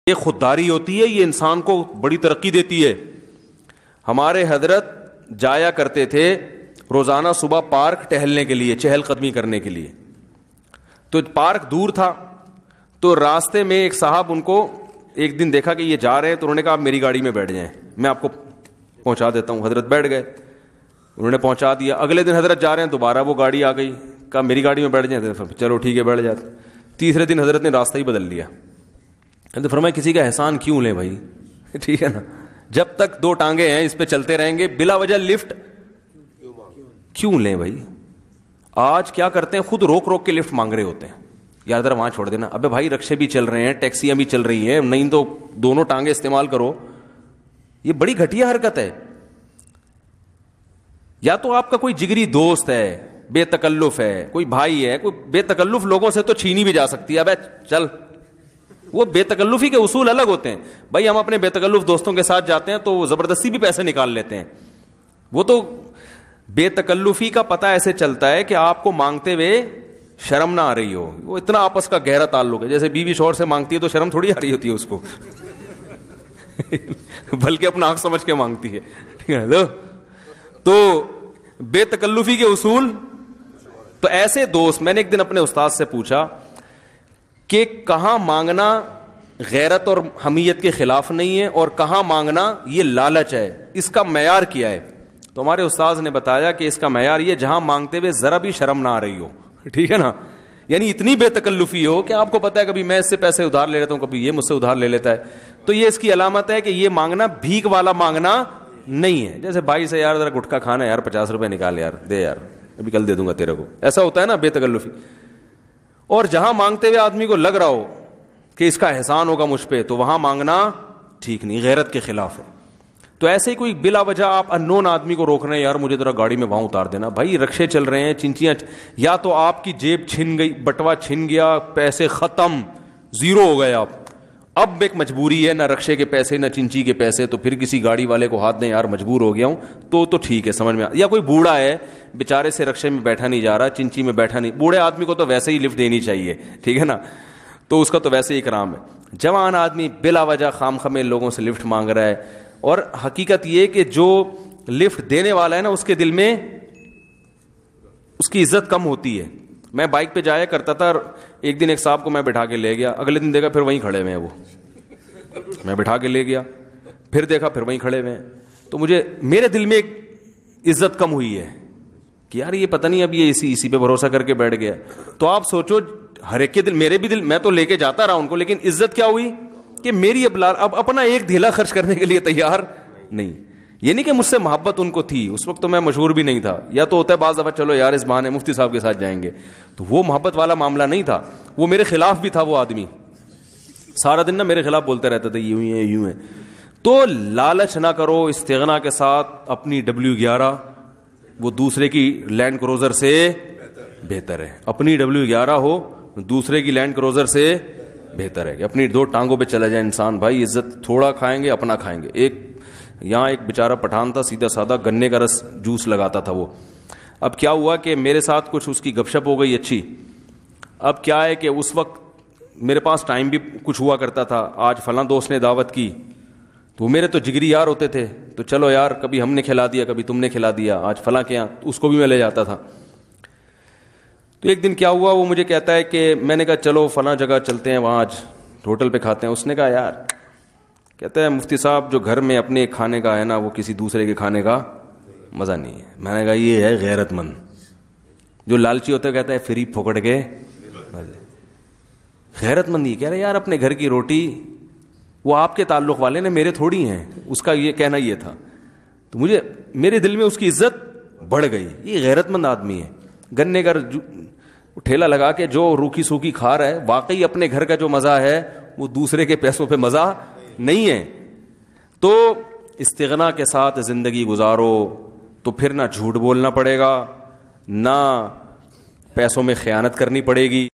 یہ خودداری ہوتی ہے، یہ انسان کو بڑی ترقی دیتی ہے. ہمارے حضرت جایا کرتے تھے روزانہ صبح پارک ٹہلنے کے لیے، چہل قدمی کرنے کے لیے. تو پارک دور تھا، تو راستے میں ایک صاحب ان کو ایک دن دیکھا کہ یہ جا رہے ہیں، تو انہوں نے کہا آپ میری گاڑی میں بیٹھ جائیں، میں آپ کو پہنچا دیتا ہوں. حضرت بیٹھ گئے، انہوں نے پہنچا دیا. اگلے دن حضرت جا رہے ہیں، دوبارہ وہ گاڑی آ گئی، کہا میری گاڑی میں بیٹھ جائیں، چلو ٹھیک ہے بیٹھ جاتے. تیسرے دن حضرت نے راستہ ہی بدل لیا. تو فرمایا کسی کا احسان کیوں لیں بھائی، ٹھیک ہے نا، جب تک دو ٹانگیں ہیں اس پہ چلتے رہیں گے، بلا وجہ لفٹ کیوں لیں بھائی. آج کیا کرتے ہیں، خود روک روک کے لفٹ مانگ رہے ہوتے ہیں، یار ذرا وہاں چھوڑ دینا. ابے بھائی رکشے بھی چل رہے ہیں، ٹیکسیاں بھی چل رہی ہیں، نہیں تو دونوں ٹانگیں استعمال کرو. یہ بڑی گھٹیا حرکت ہے. یا تو آپ کا کوئی جگری دوست ہے، بے تکلف ہے، کوئی بھائی ہے، کوئی بے تکلف لوگوں سے تو چھینی بھی جا سکتی ہے. ابے چل، وہ بے تکلفی کے اصول الگ ہوتے ہیں بھائی. ہم اپنے بے تکلف دوستوں کے ساتھ جاتے ہیں تو وہ زبردستی بھی پیسے نکال لیتے ہیں. وہ تو بے تکلفی کا پتہ ایسے چلتا ہے کہ آپ کو مانگتے ہوئے شرم نہ آ رہی ہو. وہ اتنا آپس کا گہرا تعلق ہے، جیسے بیوی شوہر سے مانگتی ہے تو شرم تھوڑی آ رہی ہوتی ہے اس کو بلکہ اپنا حق سمجھ کے مانگتی ہے. ٹھیک ہے، تو بے تکلفی کے اصول. تو ایسے دوست، میں نے ایک دن اپنے استاد سے پوچھا کہ کہاں مانگنا غیرت اور حمیت کے خلاف نہیں ہے اور کہاں مانگنا یہ لالچ ہے، اس کا معیار کیا ہے. تو ہمارے استاذ نے بتایا کہ اس کا معیار یہ جہاں مانگتے ہوئے ذرا بھی شرم نہ آ رہی ہو. ٹھیک ہے نا، یعنی اتنی بے تکلفی ہو کہ آپ کو پتا ہے کبھی میں اس سے پیسے ادھار لے لیتا ہوں، کبھی یہ مجھ سے ادھار لے لیتا ہے. تو یہ اس کی علامت ہے کہ یہ مانگنا بھیک والا مانگنا نہیں ہے. جیسے بھائی سے یار ذرا گٹکا کھانا ہے یار، 50 روپے نکال یار، دے یار، ابھی کل دے دوں گا تیرے کو، ایسا ہوتا ہے نا بے تکلفی. اور جہاں مانگتے ہوئے آدمی کو لگ رہا ہو کہ اس کا احسان ہوگا مجھ پہ، تو وہاں مانگنا ٹھیک نہیں، غیرت کے خلاف ہے. تو ایسے ہی کوئی بلا وجہ آپ اننون آدمی کو روک رہے ہیں، یار مجھے ذرا گاڑی میں وہاں اتار دینا. بھائی رکشے چل رہے ہیں، چنچیاں، یا تو آپ کی جیب چھن گئی، بٹوا چھن گیا، پیسے ختم، زیرو ہو گئے آپ. اب ایک مجبوری ہے، نہ رکشے کے پیسے نہ چنچی کے پیسے، تو پھر کسی گاڑی والے کو ہاتھ دیں، یار مجبور ہو گیا ہوں، تو ٹھیک ہے، سمجھ میں. یا کوئی بوڑھا ہے بیچارے سے رکشے میں بیٹھا نہیں جا رہا، چنچی میں بیٹھا نہیں، بوڑھے آدمی کو تو ویسے ہی لفٹ دینی چاہیے، ٹھیک ہے نا، تو اس کا تو ویسے ہی اکرام ہے. جوان آدمی بلا وجہ خام خمے لوگوں سے لفٹ مانگ رہا ہے. اور حقیقت یہ کہ جو لفٹ دینے والا ہے نا، اس کے دل میں اس کی عزت کم ہوتی ہے. میں بائک پہ جایا کرتا تھا، ایک دن ایک صاحب کو میں بٹھا کے لے گیا، اگلے دن دیکھا پھر وہیں کھڑے ہوئے ہیں وہ، میں بٹھا کے لے گیا، پھر دیکھا پھر وہیں کھڑے ہوئے ہیں. تو میرے دل میں ایک عزت کم ہوئی ہے کہ یار یہ پتہ نہیں اب یہ اسی پہ بھروسہ کر کے بیٹھ گیا. تو آپ سوچو، ہر ایک کے دل، میرے بھی دل، میں تو لے کے جاتا رہا ان کو، لیکن عزت کیا ہوئی کہ میری اب اپنا ایک دھیلا خرچ کرنے کے لیے تیار نہیں. یہ نہیں کہ مجھ سے محبت ان کو تھی، اس وقت تو میں مشہور بھی نہیں تھا. یا تو ہوتا ہے بعض دفعہ چلو یار اس بہانے مفتی صاحب کے ساتھ جائیں گے، تو وہ محبت والا معاملہ نہیں تھا. وہ میرے خلاف بھی تھا، وہ آدمی سارا دن نا میرے خلاف بولتے رہتا تھا، یوں ہی ہے یوں ہے. تو لالچ نہ کرو، استغنا کے ساتھ اپنی W11 وہ دوسرے کی لینڈ کروزر سے بہتر ہے. اپنی W11 ہو دوسرے کی لینڈ کروزر سے بہتر ہے کہ اپنی دو ٹانگوں پہ چلا جائے انسان. بھائی عزت تھوڑا کھائیں گے، اپنا کھائیں گے. ایک بیچارہ پٹھان تھا، سیدھا سادہ گنے کا رس جوس لگاتا تھا وہ. اب کیا ہوا کہ میرے ساتھ کچھ اس کی گپ شپ ہو گئی اچھی. اب کیا ہے کہ اس وقت میرے پاس ٹائم بھی کچھ ہوا کرتا تھا، آج فلاں دوست نے دعوت کی، تو میرے تو جگری یار ہوتے تھے، تو چلو یار کبھی ہم نے کھلا دیا، کبھی تم نے کھلا دیا، آج فلاں کے یہاں اس کو بھی میں لے جاتا تھا. تو ایک دن کیا ہوا، وہ مجھے کہتا ہے کہ میں نے کہا چلو فلاں جگہ چلتے ہیں، وہاں آج ہوٹل پہ کھاتے ہیں. اس نے کہا یار، کہتا ہے مفتی صاحب جو گھر میں اپنے کھانے کا ہے نا، وہ کسی دوسرے کے کھانے کا مزہ نہیں ہے. میں نے کہا یہ ہے غیرت مند. جو لالچی ہوتا ہے کہتا ہے فری پھوکڑ کے مزے. غیرت مند یہ کہہ رہے یار اپنے گھر کی روٹی وہ آپ کے تعلق والے نے، میرے تھوڑی ہیں. اس کا یہ کہنا یہ تھا. تو میرے دل میں اس کی عزت بڑھ گئی. یہ غیرت مند آدمی ہے. گنے کا ٹھیلا لگا کے جو روکھی سوکھی کھا رہا ہے، واقعی اپنے گھر کا جو مزہ ہے وہ دوسرے کے پیسوں پہ مزہ نہیں ہے. تو استغنا کے ساتھ زندگی گزارو تو پھر نہ جھوٹ بولنا پڑے گا، نہ پیسوں میں خیانت کرنی پڑے گی.